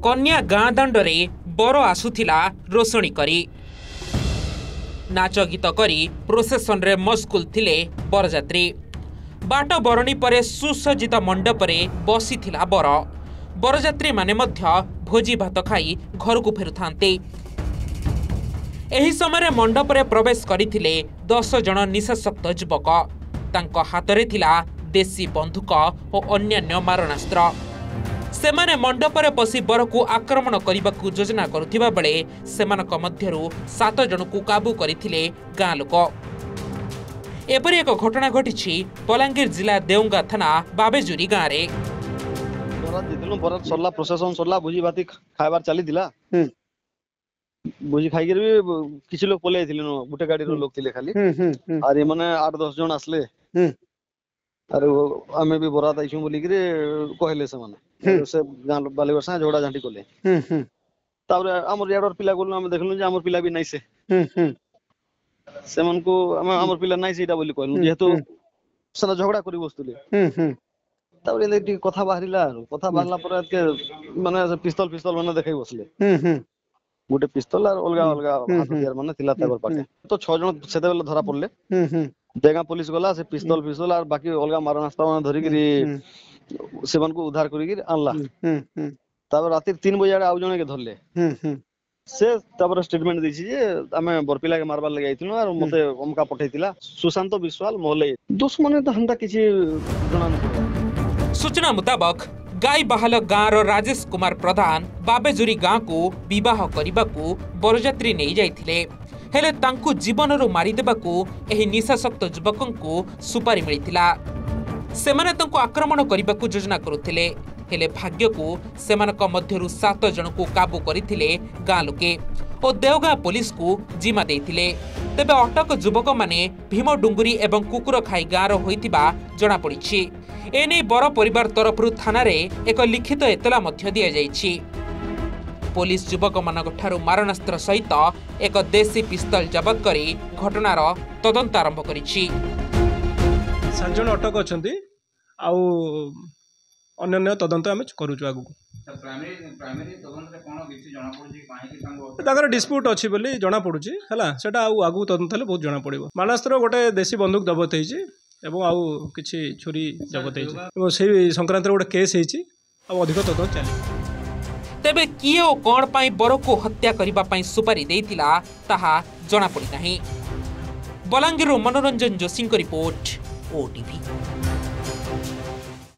कन्या गाँ दाण्डरे बर आसुथिला रोषणी करी नाच गीत करी प्रोसेसन रे मस्कुल थिले बरजात्री बाट बरणी परे सुसज्जित मंडपरे बसिथिला बर बरजात्री माने मध्य भोजी भात खाई घर को फेरुथांते। एही समय मंडपरे प्रवेश करिथिले 10 जन निशाशक्त युवक तांको हातरे थिला देशी बंधुक और अन्यान्य मारणास्त्र। सेमाने मंडपरे पसी बर को आक्रमण करने योजना करुथिबा बेले सेमानक मध्यरु 7 जन को काबू करथिले गाँ लोक। एपरि एक घटना घटिछि बलांगीर जिला देउंगा थाना बाबेजुरी गाँ रे। बरात सरला प्रोसेसन सरला भोजी भाती खाइबार चली दिला भोजी खाइकर भी किछि लोग पले आइथिले न गुटे गाड़ी रो लोग थिले खाली अरे माने 8-10 जन आसले अरे आमे भी बरात आइछु बोली करे कहले से माने से गां बालेवर सा जोड़ा झांटी कोले तापर हमर याडर पिला कोल हम देखलु जे हमर पिला भी नाइ से मन को हमर पिला नाइ सेटा बोली कहलु जेहेतु सना झगड़ा करी बस्तुले तापर एले टी कथा बाहरिला कथा बाहरला पर के माने पिस्तल माने देखाई बसले गोटे पिस्तल और अलगा अलगा हथियार माने थिला ताकर पाके तो 6 जन सेते बेले धरा पड़ले देगा पुलिस गला से पिस्तल और बाकी अलगा मारणास्त्र माने धरि गिरी सेवन को उद्धार करी गिरी आनला तापर राति 3 बजे आउ जने के धरले से तापर स्टेटमेंट दैछि जे हमें बरपिला के मारबार लगे आइथिनु और मते हमका पठैतिला सुशांत विश्वाल मोहले दुश्मन तो हमदा किछि जणा। सूचना मुताबक गाई बाहाल गाँव रो राजेश कुमार प्रधान बाबेजुरी गाँ को विवाह करने बरजात्री नहीं जाइथिले हेले तांकु जीवनरू मारी देबाकू एही निशाशक्त युवकंकु सुपारी मिलिथिला। सेमाने तांकु आक्रमण करबाकू योजना करुथिले हेले भाग्यकू सेमानक मध्यरु 7 जन को काबू करथिले गाँ लोके और देवगाँ पुलिस को जिम्मा देथिले। तेबे अटक युवक माने भीम डुंगुरी एवं कुकुर खाई गाँव होइतिबा जणा पड़िछि। एने बर परिवार तरफरु थाना रे एक लिखित एतला मध्य दिया जाइछि। पुलिस युवक मानक ठारू मारणास्त्र सहित एक देशी पिस्तल जबत करी घटनार तदंत आरंभ करिछि। 7 जन अटक अछंती आउ अन्य तदंत आमे करूछु आगु प्राइमरी तदंत रे कोन किछि जणा पडुछि काहे कि तांगो ताकर डिस्प्यूट अछि बोली जणा पडुछि हला सेटा आगु तदंत ले बहुत जणा पडिबो। मारणास्त्र गोटे देशी बंदूक जबत हेछि एवं आउ किछि छुरी जबत हेछि एवं सेही संक्रांत रे गोटे केस हेछि आ अधिक तदंत चली। तेबे किए ओ कोन पाई बर को हत्या करिबा पाई सुपारी देइतिला ताहा जणा पडि नाही। बलांगीर मनोरंजन जोशी को रिपोर्ट ओटीवी।